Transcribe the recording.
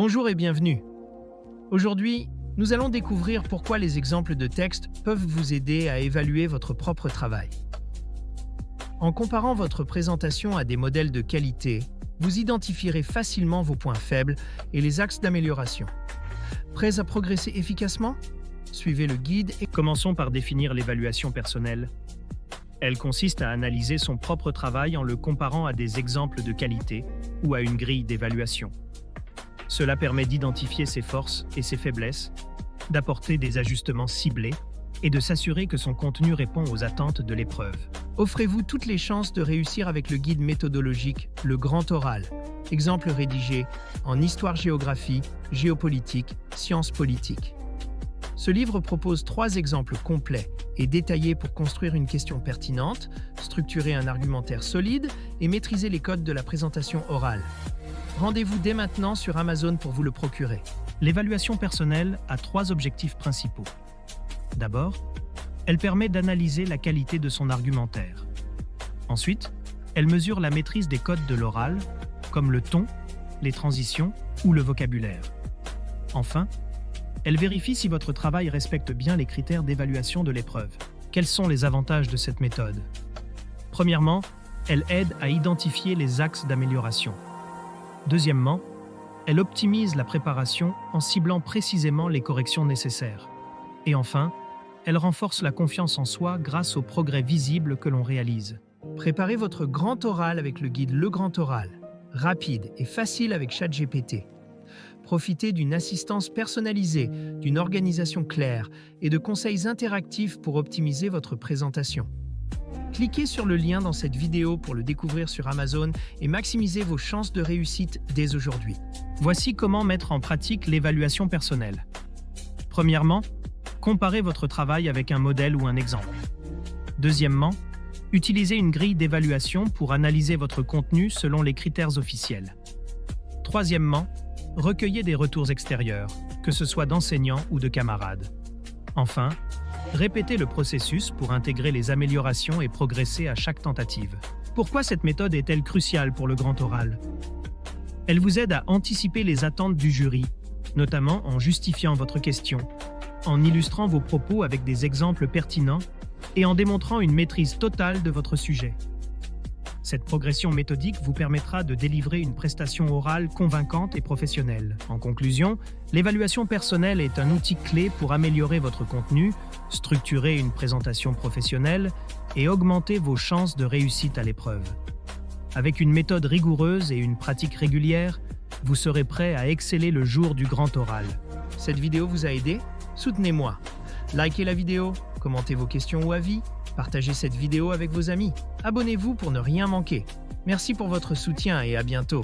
Bonjour et bienvenue. Aujourd'hui, nous allons découvrir pourquoi les exemples de texte peuvent vous aider à évaluer votre propre travail. En comparant votre présentation à des modèles de qualité, vous identifierez facilement vos points faibles et les axes d'amélioration. Prêts à progresser efficacement? Suivez le guide et commençons par définir l'évaluation personnelle. Elle consiste à analyser son propre travail en le comparant à des exemples de qualité ou à une grille d'évaluation. Cela permet d'identifier ses forces et ses faiblesses, d'apporter des ajustements ciblés et de s'assurer que son contenu répond aux attentes de l'épreuve. Offrez-vous toutes les chances de réussir avec le guide méthodologique Le Grand Oral, exemple rédigé en histoire-géographie, géopolitique, sciences politiques. Ce livre propose 3 exemples complets et détaillés pour construire une question pertinente, structurer un argumentaire solide et maîtriser les codes de la présentation orale. Rendez-vous dès maintenant sur Amazon pour vous le procurer. L'évaluation personnelle a 3 objectifs principaux. D'abord, elle permet d'analyser la qualité de son argumentaire. Ensuite, elle mesure la maîtrise des codes de l'oral, comme le ton, les transitions ou le vocabulaire. Enfin, elle vérifie si votre travail respecte bien les critères d'évaluation de l'épreuve. Quels sont les avantages de cette méthode? Premièrement, elle aide à identifier les axes d'amélioration. Deuxièmement, elle optimise la préparation en ciblant précisément les corrections nécessaires. Et enfin, elle renforce la confiance en soi grâce aux progrès visibles que l'on réalise. Préparez votre grand oral avec le guide Le Grand Oral, rapide et facile avec ChatGPT. Profitez d'une assistance personnalisée, d'une organisation claire et de conseils interactifs pour optimiser votre présentation. Cliquez sur le lien dans cette vidéo pour le découvrir sur Amazon et maximiser vos chances de réussite dès aujourd'hui. Voici comment mettre en pratique l'évaluation personnelle. Premièrement, comparez votre travail avec un modèle ou un exemple. Deuxièmement, utilisez une grille d'évaluation pour analyser votre contenu selon les critères officiels. Troisièmement, recueillez des retours extérieurs, que ce soit d'enseignants ou de camarades. Enfin, répétez le processus pour intégrer les améliorations et progresser à chaque tentative. Pourquoi cette méthode est-elle cruciale pour le grand oral? Elle vous aide à anticiper les attentes du jury, notamment en justifiant votre question, en illustrant vos propos avec des exemples pertinents et en démontrant une maîtrise totale de votre sujet. Cette progression méthodique vous permettra de délivrer une prestation orale convaincante et professionnelle. En conclusion, l'évaluation personnelle est un outil clé pour améliorer votre contenu, structurer une présentation professionnelle et augmenter vos chances de réussite à l'épreuve. Avec une méthode rigoureuse et une pratique régulière, vous serez prêt à exceller le jour du grand oral. Cette vidéo vous a aidé? Soutenez-moi. Likez la vidéo, commentez vos questions ou avis, partagez cette vidéo avec vos amis. Abonnez-vous pour ne rien manquer. Merci pour votre soutien et à bientôt.